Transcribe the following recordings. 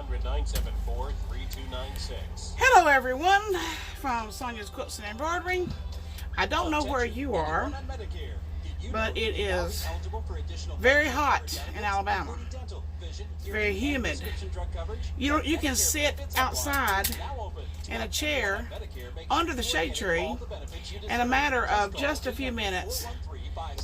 1-800-974-3296. Hello everyone from Sonyas Quilts and Embroidery. I don't know where you are, but it is very hot in Alabama. It's very humid. You can sit outside in a chair under the shade tree in a matter of just a few minutes.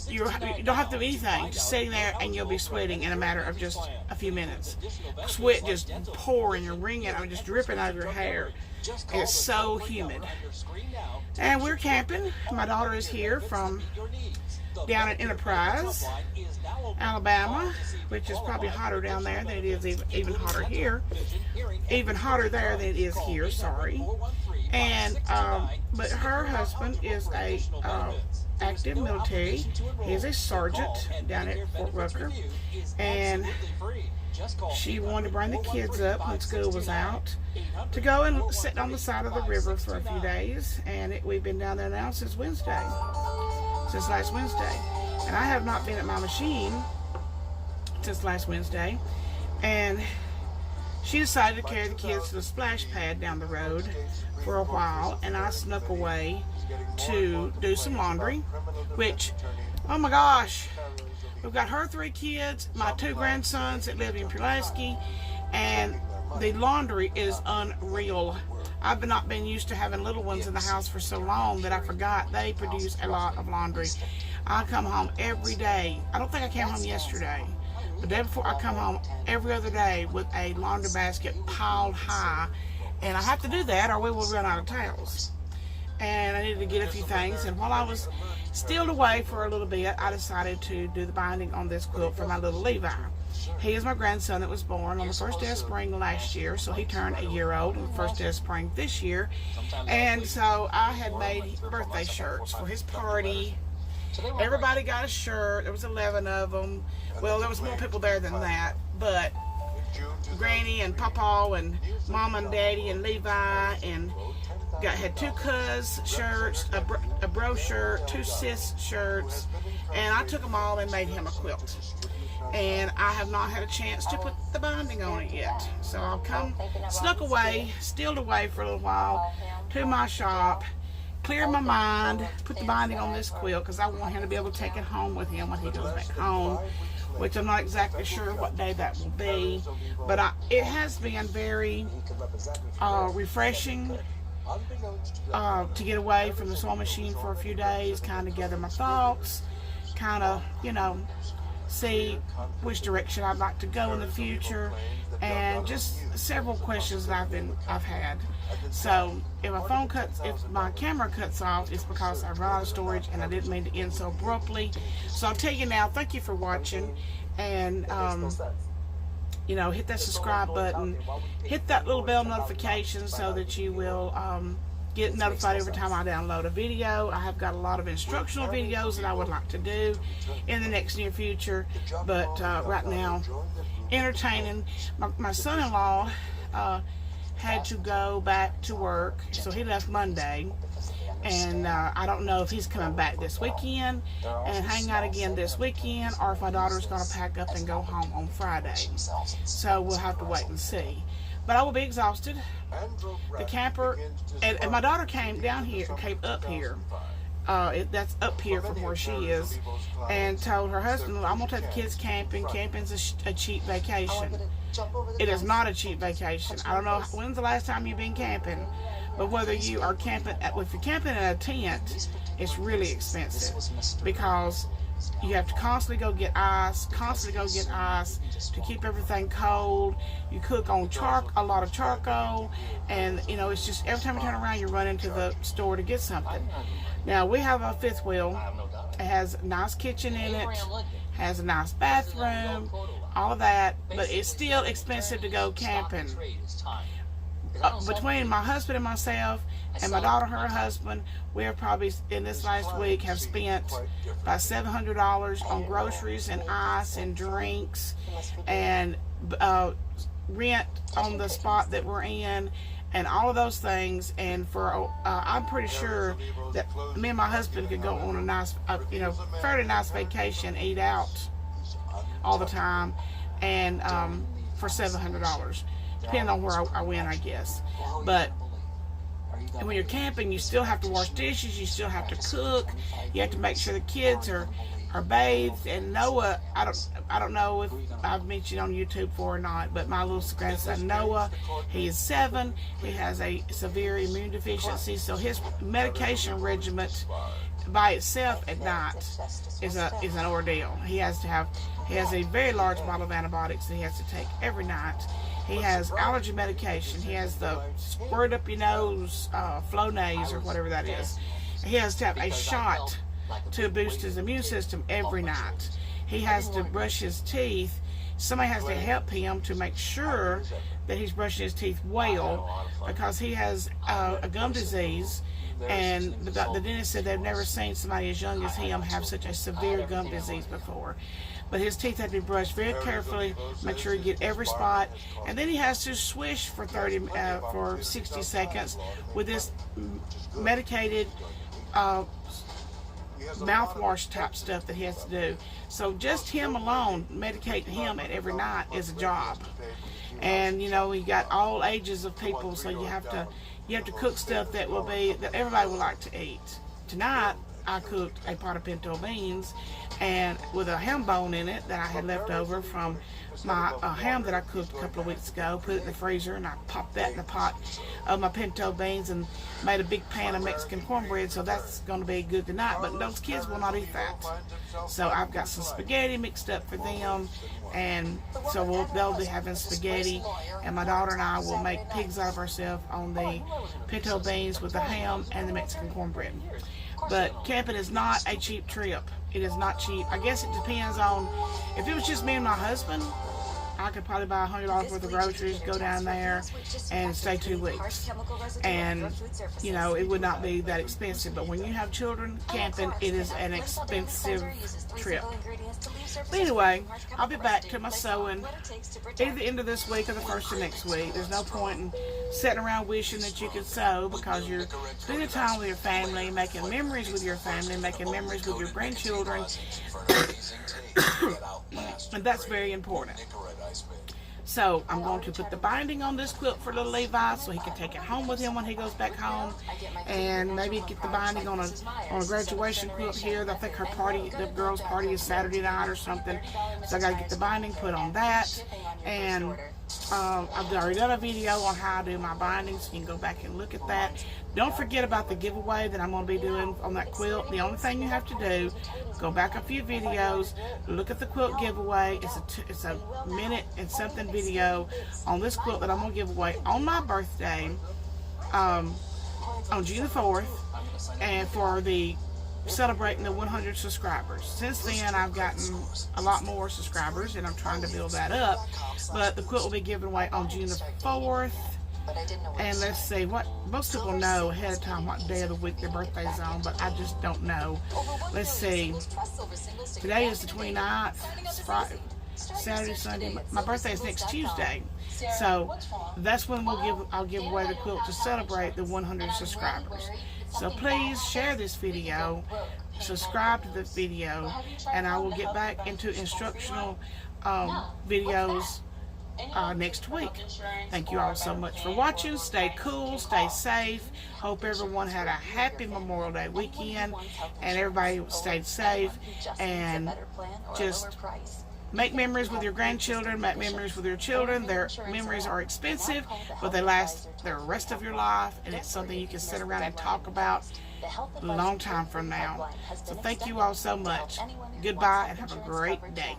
You don't have to do anything, just sitting there and you'll be sweating in a matter of just a few minutes. Sweat just pouring and wringing, just dripping out of your hair. It's so humid. And we're camping. My daughter is here from down in Enterprise, Alabama, which is probably hotter down there than it is even hotter here. Even hotter there than it is here, sorry. And but her husband is a active military. He's a sergeant down at Fort Rucker, and she wanted to bring the kids up when school was out to go and sit on the side of the river for a few days. And we've been down there now since last Wednesday, and I have not been at my machine since last Wednesday. And she decided to carry the kids to the splash pad down the road for a while, and I snuck away to do some laundry, which, oh my gosh, we've got her 3 kids, my 2 grandsons that live in Pulaski, and the laundry is unreal. I've not been used to having little ones in the house for so long that I forgot they produce a lot of laundry. I come home every day. I don't think I came home yesterday. The day before, I come home every other day with a laundry basket piled high, and I have to do that or we will run out of towels. And I needed to get a few things, and while I was stealed away for a little bit, I decided to do the binding on this quilt for my little Levi. He is my grandson that was born on the first day of spring last year, so he turned a year old on the first day of spring this year. And so I had made birthday shirts for his party. Everybody got a shirt. There was 11 of them. Well, there was more people there than that, but Granny and Papa and Mom and Daddy and Levi, and had 2 cuz shirts, a bro shirt, 2 sis shirts, and I took them all and made him a quilt. And I have not had a chance to put the binding on it yet. So I'll snuck away, stealed away for a little while to my shop, clear my mind, put the binding on this quilt because I want him to be able to take it home with him when he goes back home, which I'm not exactly sure what day that will be. But it has been very refreshing to get away from the sewing machine for a few days, kind of gather my thoughts, kind of, see which direction I'd like to go in the future, and just several questions that I've had. So if my camera cuts off, it's because I run out of storage and I didn't mean to end so abruptly. So I'll tell you now, thank you for watching, and hit that subscribe button, hit that little bell notification so that you will get notified every time I download a video. I have got a lot of instructional videos that I would like to do in the next near future, but right now, entertaining. My son-in-law had to go back to work, so he left Monday, and I don't know if he's coming back this weekend and hang out again this weekend, or if my daughter's going to pack up and go home on Friday. So we'll have to wait and see. But I will be exhausted. The camper, and my daughter came up here. That's up here from where she is, and told her husband, I'm going to take the kids camping. Camping's a cheap vacation. It is not a cheap vacation. I don't know when's the last time you've been camping, but whether you are camping, if you're camping in a tent, it's really expensive because you have to constantly go get ice to keep everything cold. You cook on a lot of charcoal, and it's just every time you turn around you run into the store to get something. Now we have a 5th wheel. It has a nice kitchen in it, has a nice bathroom, all of that, but it's still expensive to go camping. Between my husband and myself and my daughter, her husband, we have probably in this last week have spent about $700 on groceries and ice and drinks and rent on the spot that we're in and all of those things. And for I'm pretty sure that me and my husband could go on a nice, fairly nice vacation, eat out all the time, and for $700. depending on where I went, I guess. But and when you're camping, you still have to wash dishes, you still have to cook, you have to make sure the kids are bathed. And Noah, I don't know if I've mentioned on YouTube before or not, but my little grandson Noah, he is 7. He has a severe immune deficiency, so his medication regimen by itself at night is an ordeal. He has a very large bottle of antibiotics that he has to take every night. He has allergy medication. He has the squirt up your nose, Flonase or whatever that is. He has to have a shot to boost his immune system every night. He has to brush his teeth. Somebody has to help him to make sure that he's brushing his teeth well, because he has a gum disease, and the dentist said they've never seen somebody as young as him have such a severe gum disease before. But his teeth have to be brushed very carefully, make sure you get every spot, and then he has to swish for 60 seconds with this medicated mouthwash type stuff that he has to do. So just him alone, medicating him at every night is a job. And you know, you got all ages of people, so you have to cook stuff that everybody will like to eat. Tonight I cooked a pot of pinto beans and with a ham bone in it that I had left over from my ham that I cooked a couple of weeks ago. Put it in the freezer, and I popped that in the pot of my pinto beans and made a big pan of Mexican cornbread, so that's going to be good tonight. But those kids will not eat that, so I've got some spaghetti mixed up for them, and so they'll be having spaghetti, and my daughter and I will make pigs out of ourselves on the pinto beans with the ham and the Mexican cornbread. But camping is not a cheap trip. It is not cheap. I guess it depends on, if it was just me and my husband, I could probably buy $100 worth of groceries, go down there, and stay 2 weeks. And, you know, it would not be that expensive. But when you have children camping, it is an expensive trip. But anyway, I'll be back to my sewing either the end of this week or the first of next week. There's no point in sitting around wishing that you could sew, because you're spending time with your family, making memories with your family, making memories with your grandchildren. And that's very important. So I'm going to put the binding on this quilt for little Levi so he can take it home with him when he goes back home, and maybe get the binding on a graduation quilt here. I think the girls' party is Saturday night or something, so I got to get the binding put on that. And I've already done a video on how I do my binding, so you can go back and look at that. Don't forget about the giveaway that I'm going to be doing on that quilt. The only thing you have to do, go back a few videos, look at the quilt giveaway. It's a minute and something video on this quilt that I'm going to give away on my birthday on June the 4th, and for the celebrating the 100 subscribers. Since then, I've gotten a lot more subscribers, and I'm trying to build that up. But the quilt will be given away on June the 4th. And let's see, what most people know ahead of time what day of the week their birthday's on, but I just don't know. Let's see. Today is the 29th. It's Friday, Saturday, Sunday. My birthday is next Tuesday. So that's when I'll give away the quilt to celebrate the 100 subscribers. So please share this video, subscribe to this video, and I will get back into instructional videos next week. Thank you all so much for watching. Stay cool, stay safe. Hope everyone had a happy Memorial Day weekend, and everybody stayed safe, and just make memories with your grandchildren, make memories with your children. Their memories are expensive, but they last the rest of your life, and it's something you can sit around and talk about a long time from now. So thank you all so much. Goodbye, and have a great day.